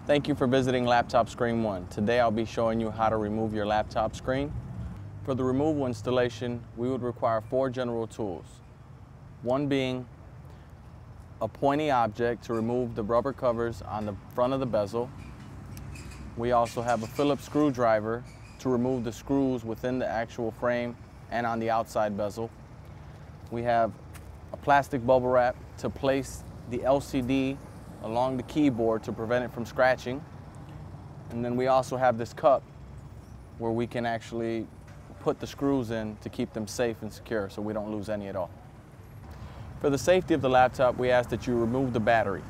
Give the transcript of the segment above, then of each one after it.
Thank you for visiting Laptop Screen 1. Today I'll be showing you how to remove your laptop screen. For the removal installation, we would require 4 general tools. One being a pointy object to remove the rubber covers on the front of the bezel. We also have a Phillips screwdriver to remove the screws within the actual frame and on the outside bezel. We have a plastic bubble wrap to place the LCD along the keyboard to prevent it from scratching. And then we also have this cup where we can actually put the screws in to keep them safe and secure so we don't lose any at all. For the safety of the laptop, we ask that you remove the battery.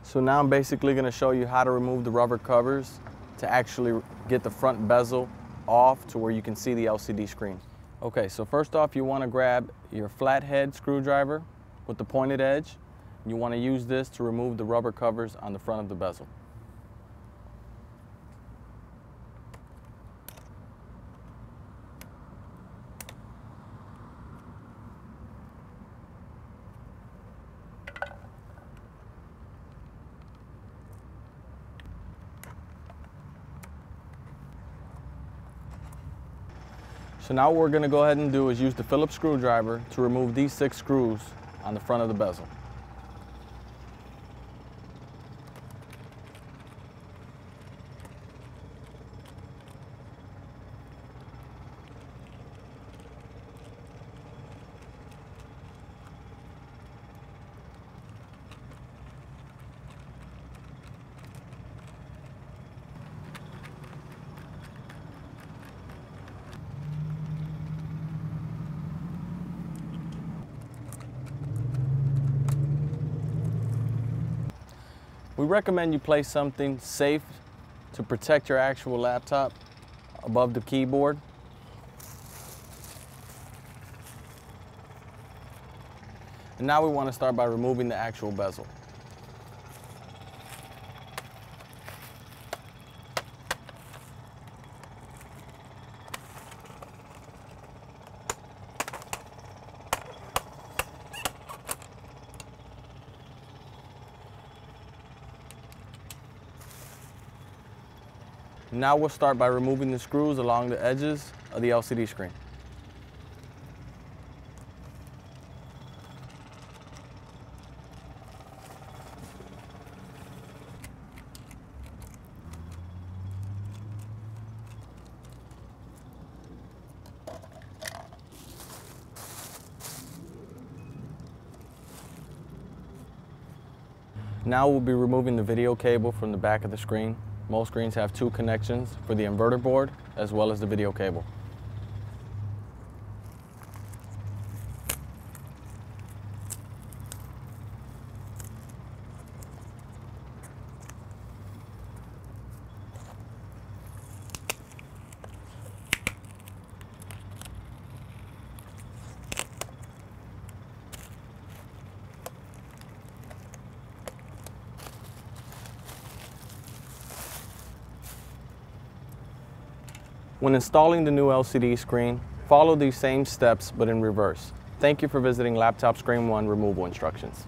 So now I'm basically going to show you how to remove the rubber covers to actually get the front bezel off to where you can see the LCD screen. Okay, so first off you want to grab your flathead screwdriver with the pointed edge. You want to use this to remove the rubber covers on the front of the bezel. So now what we're going to go ahead and do is use the Phillips screwdriver to remove these 6 screws on the front of the bezel. We recommend you place something safe to protect your actual laptop above the keyboard. And now we want to start by removing the actual bezel. Now we'll start by removing the screws along the edges of the LCD screen. Now we'll be removing the video cable from the back of the screen. Most screens have 2 connections for the inverter board as well as the video cable. When installing the new LCD screen, follow these same steps but in reverse. Thank you for visiting Laptop Screen 1 removal instructions.